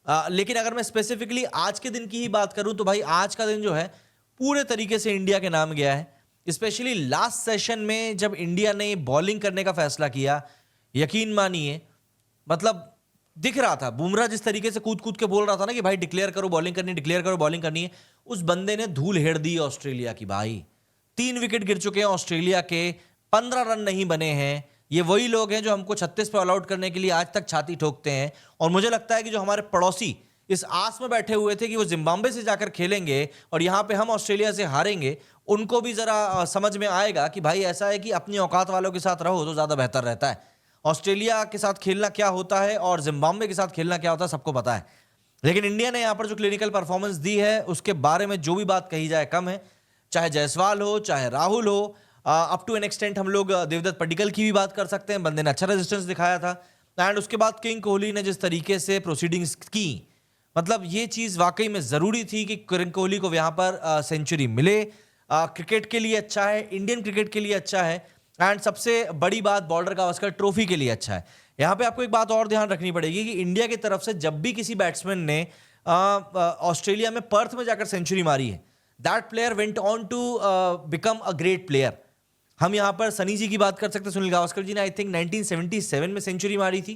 लेकिन अगर मैं स्पेसिफिकली आज के दिन की ही बात करूं तो भाई आज का दिन जो है पूरे तरीके से इंडिया के नाम गया है। स्पेशली लास्ट सेशन में जब इंडिया ने बॉलिंग करने का फैसला किया, यकीन मानिए, मतलब दिख रहा था बुमराह जिस तरीके से कूद कूद के बोल रहा था ना कि भाई डिक्लेयर करो बॉलिंग करनी, डिक्लेयर करो बॉलिंग करनी है, उस बंदे ने धूल हेड़ दी ऑस्ट्रेलिया की। भाई 3 विकेट गिर चुके हैं ऑस्ट्रेलिया के, 15 रन नहीं बने हैं। ये वही लोग हैं जो हमको 36 पे ऑल आउट करने के लिए आज तक छाती ठोकते हैं। और मुझे लगता है कि जो हमारे पड़ोसी इस आस में बैठे हुए थे कि वो जिम्बाब्वे से जाकर खेलेंगे और यहाँ पे हम ऑस्ट्रेलिया से हारेंगे, उनको भी जरा समझ में आएगा कि भाई ऐसा है कि अपनी औकात वालों के साथ रहो तो ज्यादा बेहतर रहता है। ऑस्ट्रेलिया के साथ खेलना क्या होता है और जिम्बाब्वे के साथ खेलना क्या होता है सबको पता है। लेकिन इंडिया ने यहाँ पर जो क्लिनिकल परफॉर्मेंस दी है उसके बारे में जो भी बात कही जाए कम है। चाहे जायसवाल हो, चाहे राहुल हो, अप टू एन एक्सटेंट हम लोग देवदत्त पडिक्कल की भी बात कर सकते हैं। बंदे ने अच्छा रेजिस्टेंस दिखाया था। एंड उसके बाद किंग कोहली ने जिस तरीके से प्रोसीडिंग्स की, मतलब ये चीज वाकई में जरूरी थी कि किंग कोहली को यहाँ पर सेंचुरी मिले। क्रिकेट के लिए अच्छा है, इंडियन क्रिकेट के लिए अच्छा है, एंड सबसे बड़ी बात बॉर्डर गावस्कर ट्रॉफी के लिए अच्छा है। यहाँ पे आपको एक बात और ध्यान रखनी पड़ेगी कि इंडिया की तरफ से जब भी किसी बैट्समैन ने ऑस्ट्रेलिया में पर्थ में जाकर सेंचुरी मारी है, that player went on to become a great player. हम यहाँ पर सनी जी की बात कर सकते हैं। सुनील गावस्कर जी ने आई थिंक 1977 में सेंचुरी मारी थी।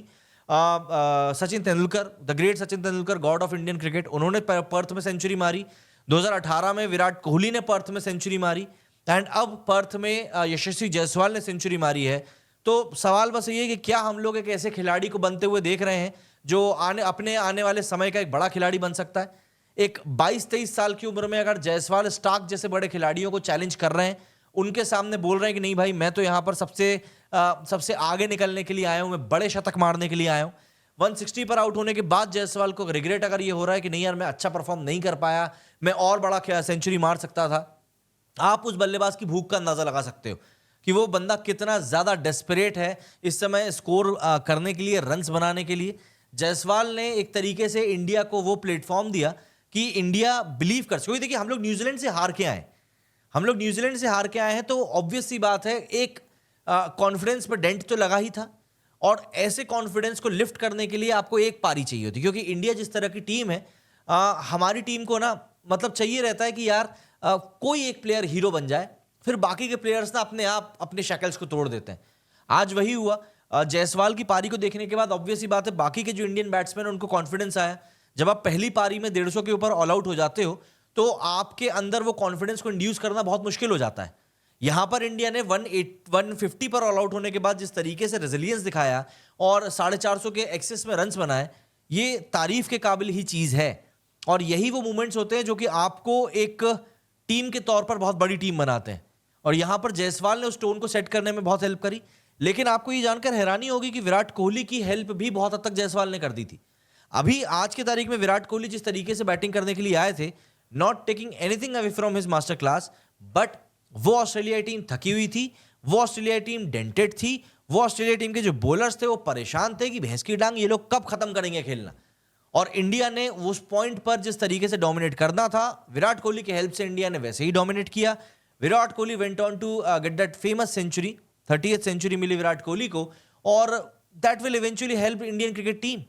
Sachin Tendulkar, the great Sachin Tendulkar, God of Indian cricket, उन्होंने पर्थ में सेंचुरी मारी। 2018 में विराट कोहली ने पर्थ में सेंचुरी मारी, एंड अब पर्थ में यशस्वी जायसवाल ने सेंचुरी मारी है। तो सवाल बस ये है कि क्या हम लोग एक ऐसे खिलाड़ी को बनते हुए देख रहे हैं जो अपने आने वाले समय का एक बड़ा खिलाड़ी बन सकता है। एक 22-23 साल की उम्र में अगर जायसवाल, स्टार्क जैसे बड़े खिलाड़ियों को चैलेंज कर रहे हैं, उनके सामने बोल रहे हैं कि नहीं भाई मैं तो यहाँ पर सबसे आगे निकलने के लिए आया हूं, मैं बड़े शतक मारने के लिए आया हूं। 160 पर आउट होने के बाद जायसवाल को रिग्रेट अगर ये हो रहा है कि नहीं यार मैं अच्छा परफॉर्म नहीं कर पाया, मैं और बड़ा सेंचुरी मार सकता था, आप उस बल्लेबाज की भूख का अंदाजा लगा सकते हो कि वो बंदा कितना ज्यादा डेस्परेट है इस समय स्कोर करने के लिए, रन्स बनाने के लिए। जायसवाल ने एक तरीके से इंडिया को वो प्लेटफॉर्म दिया कि इंडिया बिलीव कर सके। देखिए हम लोग न्यूजीलैंड से हार के आए, तो ऑब्वियस सी बात है एक कॉन्फिडेंस पर डेंट तो लगा ही था। और ऐसे कॉन्फिडेंस को लिफ्ट करने के लिए आपको एक पारी चाहिए होती, क्योंकि इंडिया जिस तरह की टीम है, हमारी टीम को ना मतलब चाहिए रहता है कि यार कोई एक प्लेयर हीरो बन जाए, फिर बाकी के प्लेयर्स ना अपने आप अपने शैकल्स को तोड़ देते हैं। आज वही हुआ। जायसवाल की पारी को देखने के बाद ऑब्वियस ही बात है बाकी के जो इंडियन बैट्समैन उनको कॉन्फिडेंस आया। जब आप पहली पारी में 150 के ऊपर ऑल आउट हो जाते हो तो आपके अंदर वो कॉन्फिडेंस को इंड्यूस करना बहुत मुश्किल हो जाता है। यहां पर इंडिया ने 150 पर ऑल आउट होने के बाद जिस तरीके से रेजिलियंस दिखाया और 450 के एक्सेस में रन्स बनाए, ये तारीफ के काबिल ही चीज है। और यही वो मोमेंट्स होते हैं जो कि आपको एक टीम के तौर पर बहुत बड़ी टीम बनाते हैं। और यहां पर जायसवाल ने उस टोन को सेट करने में बहुत हेल्प करी। लेकिन आपको ये जानकर हैरानी होगी कि विराट कोहली की हेल्प भी बहुत हद तक जायसवाल ने कर दी थी। अभी आज की तारीख में विराट कोहली जिस तरीके से बैटिंग करने के लिए आए थे, not taking anything away from his master class, but वो ऑस्ट्रेलिया टीम थकी हुई थी, वो ऑस्ट्रेलिया टीम डेंटेड थी, वो ऑस्ट्रेलिया टीम के जो बॉलर्स थे वो परेशान थे कि भैंस की टांग ये लोग कब खत्म करेंगे खेलना। और इंडिया ने उस पॉइंट पर जिस तरीके से डोमिनेट करना था, विराट कोहली की हेल्प से इंडिया ने वैसे ही डोमिनेट किया। Virat Kohli went on to get that famous century, 30th century मिली विराट कोहली को, और that will eventually help Indian cricket team.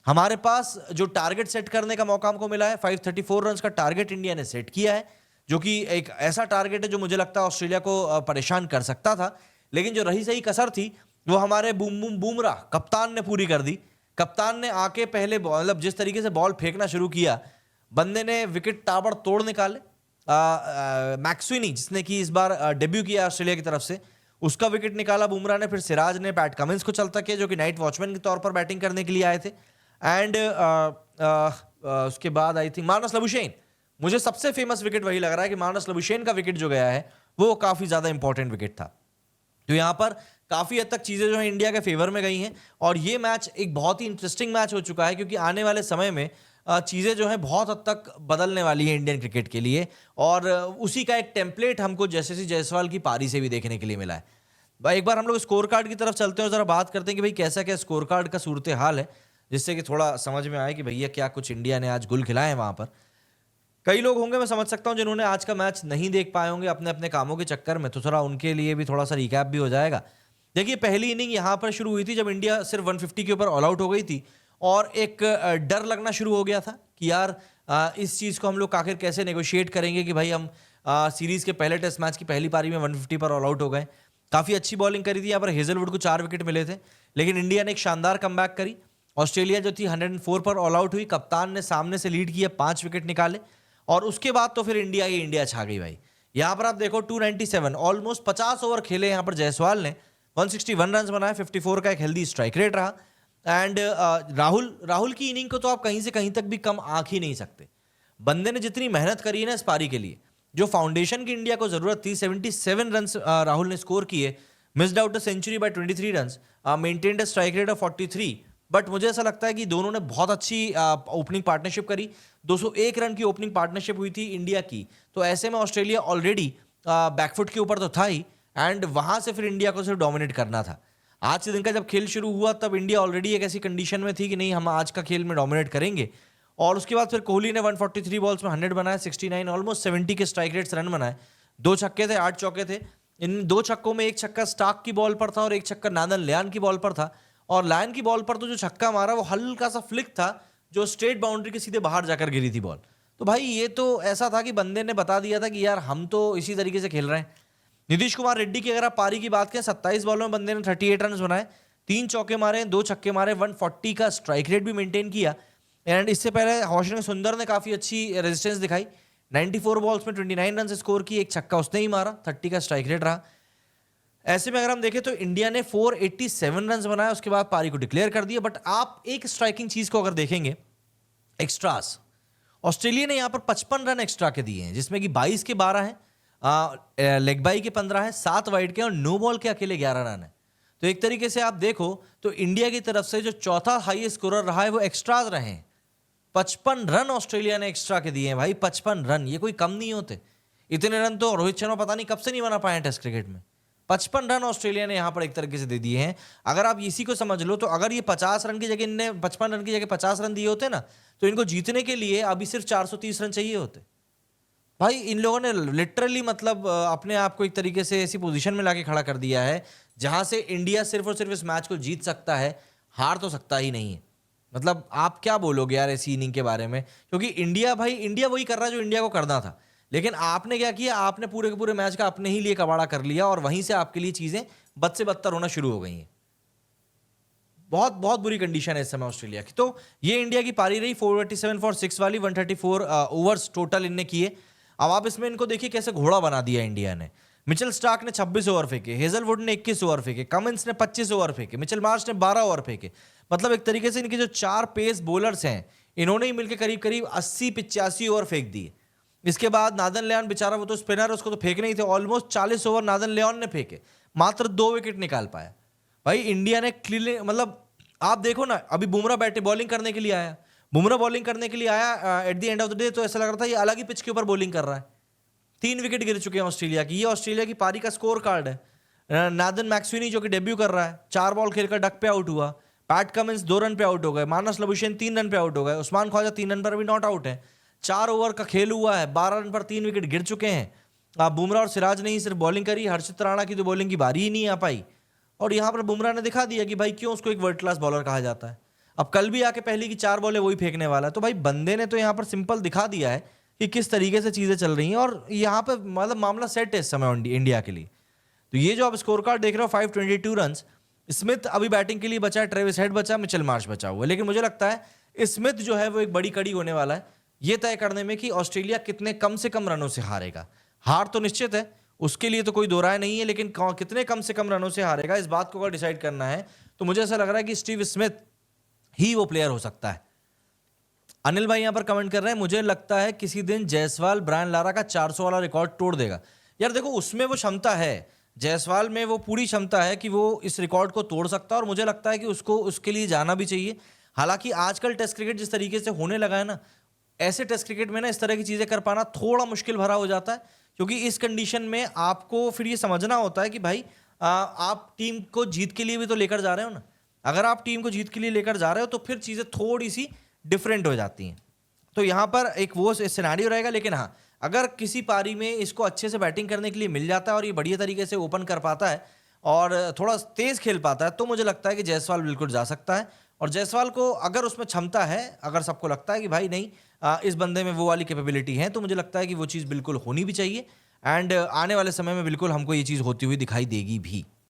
हमारे पास जो टारगेट सेट करने का मौका हमको मिला है, 534 रन का टारगेट इंडिया ने सेट किया है, जो कि एक ऐसा टारगेट है जो मुझे लगता है ऑस्ट्रेलिया को परेशान कर सकता था। लेकिन जो रही सही कसर थी वो हमारे बुमराह कप्तान ने पूरी कर दी। कप्तान ने आके पहले मतलब जिस तरीके से बॉल फेंकना शुरू किया, बंदे ने विकेट ताबड़ तोड़ निकाले। मैक्सवेनी जिसने कि इस बार डेब्यू किया ऑस्ट्रेलिया की तरफ से, उसका विकेट निकाला बुमराह ने। फिर सिराज ने, पैट कमिंस को चलता किया जो कि नाइट वॉचमैन के तौर पर बैटिंग करने के लिए आए थे। एंड उसके बाद आई थिंक मार्नस लबुशेन, मुझे सबसे फेमस विकेट वही लग रहा है कि मार्नस लबुशेन का विकेट जो गया है वो काफी ज्यादा इंपॉर्टेंट विकेट था। तो यहां पर काफी हद तक चीजें जो है इंडिया के फेवर में गई हैं, और ये मैच एक बहुत ही इंटरेस्टिंग मैच हो चुका है, क्योंकि आने वाले समय में चीजें जो है बहुत हद तक बदलने वाली है इंडियन क्रिकेट के लिए। और उसी का एक टेम्पलेट हमको यशस्वी जायसवाल की पारी से भी देखने के लिए मिला है। भाई एक बार हम लोग स्कोर कार्ड की तरफ चलते हैं, जरा बात करते हैं कि भाई कैसा क्या स्कोर कार्ड का सूरत हाल है, जिससे कि थोड़ा समझ में आए कि भैया क्या कुछ इंडिया ने आज गुल खिलाए हैं वहां पर। कई लोग होंगे, मैं समझ सकता हूं, जिन्होंने आज का मैच नहीं देख पाए होंगे अपने अपने कामों के चक्कर में, तो थोड़ा उनके लिए भी थोड़ा सा रिकैप भी हो जाएगा। देखिए पहली इनिंग यहां पर शुरू हुई थी जब इंडिया सिर्फ 150 के ऊपर ऑल आउट हो गई थी, और एक डर लगना शुरू हो गया था कि यार इस चीज़ को हम लोग आखिर कैसे नेगोशिएट करेंगे कि भाई हम सीरीज़ के पहले टेस्ट मैच की पहली पारी में 150 पर ऑल आउट हो गए। काफ़ी अच्छी बॉलिंग करी थी यहाँ पर, हेजलवुड को 4 विकेट मिले थे, लेकिन इंडिया ने एक शानदार कमबैक करी। ऑस्ट्रेलिया जो थी 104 पर ऑल आउट हुई, कप्तान ने सामने से लीड किया, 5 विकेट निकाले और उसके बाद तो फिर इंडिया छा गई भाई। यहाँ पर आप देखो 297, ऑलमोस्ट 50 ओवर खेले यहाँ पर जायसवाल ने, 161 रन बनाए, 54 का एक हेल्दी स्ट्राइक रेट रहा। एंड राहुल की इनिंग को तो आप कहीं से कहीं तक भी कम आंक ही नहीं सकते। बंदे ने जितनी मेहनत करी है ना इस पारी के लिए, जो फाउंडेशन की इंडिया को जरूरत थी, 77 रन राहुल ने स्कोर किए, missed out a century by 23 runs, maintained a strike rate of 43। But मुझे ऐसा लगता है कि दोनों ने बहुत अच्छी ओपनिंग पार्टनरशिप करी। 201 रन की ओपनिंग पार्टनरशिप हुई थी इंडिया की, तो ऐसे में ऑस्ट्रेलिया ऑलरेडी बैकफुट के ऊपर तो था ही, एंड वहां से फिर इंडिया को सिर्फ डोमिनेट करना था। आज के दिन का जब खेल शुरू हुआ तब इंडिया ऑलरेडी एक ऐसी कंडीशन में थी कि नहीं, हम आज का खेल में डोमिनेट करेंगे। और उसके बाद फिर कोहली ने 143 बॉल्स में 100 बनाए, 69 ऑलमोस्ट 70 के स्ट्राइक रेट्स रन बनाए, 2 छक्के थे, 8 चौके थे। इन 2 छक्कों में एक छक्का स्टार्क की बॉल पर था और एक छक्का नादन लियान की बॉल पर था। और लायन की बॉल पर तो जो छक्का मारा वो हल्का सा फ्लिक था, जो स्ट्रेट बाउंड्री के सीधे बाहर जाकर गिरी थी बॉल। तो भाई ये तो ऐसा था कि बंदे ने बता दिया था कि यार हम तो इसी तरीके से खेल रहे हैं। नीतीश कुमार रेड्डी की अगर आप पारी की बात करें, 27 बॉलों में बंदे ने 38 रन बनाए, 3 चौके मारे, 2 छक्के मारे, 140 का स्ट्राइक रेट भी मेंटेन किया। एंड इससे पहले वाशिंगटन सुंदर ने काफी अच्छी रेजिस्टेंस दिखाई, 94 बॉल्स में 29 रन स्कोर की, एक छक्का उसने ही मारा, 30 का स्ट्राइक रेट रहा। ऐसे में अगर हम देखें तो इंडिया ने 487 रन बनाया, उसके बाद पारी को डिक्लेयर कर दिया। बट आप एक स्ट्राइकिंग चीज को अगर देखेंगे, एक्स्ट्रास, ऑस्ट्रेलिया ने यहां पर 55 रन एक्स्ट्रा के दिए हैं, जिसमें कि 22 के 12 हैं, लेग बाई के 15 हैं, 7 वाइड के और नो बॉल के अकेले 11 रन है। तो एक तरीके से आप देखो तो इंडिया की तरफ से जो चौथा हाईएस्ट स्कोरर रहा है वो एक्स्ट्राज रहे हैं। 55 रन ऑस्ट्रेलिया ने एक्स्ट्रा के दिए हैं भाई, 55 रन, ये कोई कम नहीं होते। इतने रन तो रोहित शर्मा पता नहीं कब से नहीं बना पाए टेस्ट क्रिकेट में। 55 रन ऑस्ट्रेलिया ने यहां पर एक तरीके से दे दिए हैं। अगर आप इसी को समझ लो तो अगर ये 50 रन की जगह इनने 55 रन की जगह 50 रन दिए होते ना, तो इनको जीतने के लिए अभी सिर्फ 430 रन चाहिए होते। भाई इन लोगों ने लिटरली मतलब अपने आप को एक तरीके से ऐसी पोजीशन में लाके खड़ा कर दिया है जहां से इंडिया सिर्फ और सिर्फ इस मैच को जीत सकता है, हार तो सकता ही नहीं है। मतलब आप क्या बोलोगे यार ऐसी इनिंग के बारे में, क्योंकि इंडिया वही कर रहा है जो इंडिया को करना था, लेकिन आपने क्या किया, आपने पूरे के पूरे मैच का अपने ही लिए कबाड़ा कर लिया और वहीं से आपके लिए चीजें बद से बदतर होना शुरू हो गई हैं। बहुत बहुत बुरी कंडीशन है इस समय ऑस्ट्रेलिया की। तो ये इंडिया की पारी रही, 487 फॉर 6 वाली, 134 ओवर्स टोटल इनने किए। अब आप इसमें इनको देखिए कैसे घोड़ा बना दिया इंडिया ने। मिचेल स्टार्क ने 26 ओवर फेंके, हेजलवुड ने 21 ओवर फेंके, कमिंस ने 25 ओवर फेंके, मिचेल मार्श ने 12 ओवर फेंके। मतलब एक तरीके से इनके जो 4 पेस बॉलर्स हैं, इन्होंने ही मिलकर करीब करीब 80-85 ओवर फेंक दिए। इसके बाद नादन लियान बेचारा, वो तो स्पिनर, उसको तो फेंकने ही थे, ऑलमोस्ट 40 ओवर नादन लियान ने फेंके, मात्र 2 विकेट निकाल पाया। भाई इंडिया ने क्लीन, मतलब आप देखो ना, अभी बुमराह बैटे बॉलिंग करने के लिए आया, at the end of the day तो ऐसा लग रहा था ये अलग ही पिच के ऊपर बॉलिंग कर रहा है। 3 विकेट गिर चुके हैं ऑस्ट्रेलिया की, ये ऑस्ट्रेलिया की पारी का स्कोर कार्ड है। नादन मैक्सवेनी जो कि डेब्यू कर रहा है, 4 बॉल खेलकर डक पे आउट हुआ। पैट कमिंस 2 रन पे आउट हो गए, मानस लबुशेन 3 रन पे आउट हो गए, उस्मान ख्वाजा 3 रन पर भी नॉट आउट है। 4 ओवर का खेल हुआ है, 12 रन पर 3 विकेट गिर चुके हैं। बुमराह और सिराज ने ही सिर्फ बॉलिंग करी, हर्षित राणा की तो बॉलिंग की बारी ही नहीं आ पाई। और यहां पर बुमराह ने दिखा दिया कि भाई क्यों उसको एक वर्ल्ड क्लास बॉलर कहा जाता है। अब कल भी आके पहली की 4 बॉलें वही फेंकने वाला है। तो भाई बंदे ने तो यहाँ पर सिंपल दिखा दिया है कि किस तरीके से चीजें चल रही हैं, और यहाँ पे मतलब मामला सेट है इस समय इंडिया के लिए। तो ये जो आप स्कोर कार्ड देख रहे हो, 522 रन, स्मिथ अभी बैटिंग के लिए बचा है, ट्रेविस हेड बचा, मिचेल मार्श बचा हुआ है। लेकिन मुझे लगता है स्मिथ जो है वो एक बड़ी कड़ी होने वाला है ये तय करने में कि ऑस्ट्रेलिया कितने कम से कम रनों से हारेगा। हार तो निश्चित है, उसके लिए तो कोई दो राय नहीं है, लेकिन कितने कम से कम रनों से हारेगा इस बात को अगर डिसाइड करना है तो मुझे ऐसा लग रहा है कि स्टीव स्मिथ ही वो प्लेयर हो सकता है। अनिल भाई यहां पर कमेंट कर रहे हैं, मुझे लगता है किसी दिन जायसवाल ब्रायन लारा का 400 वाला रिकॉर्ड तोड़ देगा। यार देखो उसमें वो क्षमता है, जायसवाल में वो पूरी क्षमता है कि वो इस रिकॉर्ड को तोड़ सकता है, और मुझे लगता है कि उसको उसके लिए जाना भी चाहिए। हालांकि आजकल टेस्ट क्रिकेट जिस तरीके से होने लगा है ना, ऐसे टेस्ट क्रिकेट में ना इस तरह की चीजें कर पाना थोड़ा मुश्किल भरा हो जाता है, क्योंकि इस कंडीशन में आपको फिर ये समझना होता है कि भाई आप टीम को जीत के लिए भी तो लेकर जा रहे हो ना। अगर आप टीम को जीत के लिए लेकर जा रहे हो तो फिर चीजें थोड़ी सी डिफरेंट हो जाती हैं। तो यहाँ पर एक वो सिनेरियो रहेगा। लेकिन हाँ, अगर किसी पारी में इसको अच्छे से बैटिंग करने के लिए मिल जाता है और ये बढ़िया तरीके से ओपन कर पाता है और थोड़ा तेज खेल पाता है, तो मुझे लगता है कि जायसवाल बिल्कुल जा सकता है और जायसवाल को अगर उसमें क्षमता है, अगर सबको लगता है कि भाई नहीं इस बंदे में वो वाली कैपेबिलिटी है, तो मुझे लगता है कि वो चीज़ बिल्कुल होनी भी चाहिए एंड आने वाले समय में बिल्कुल हमको ये चीज़ होती हुई दिखाई देगी भी।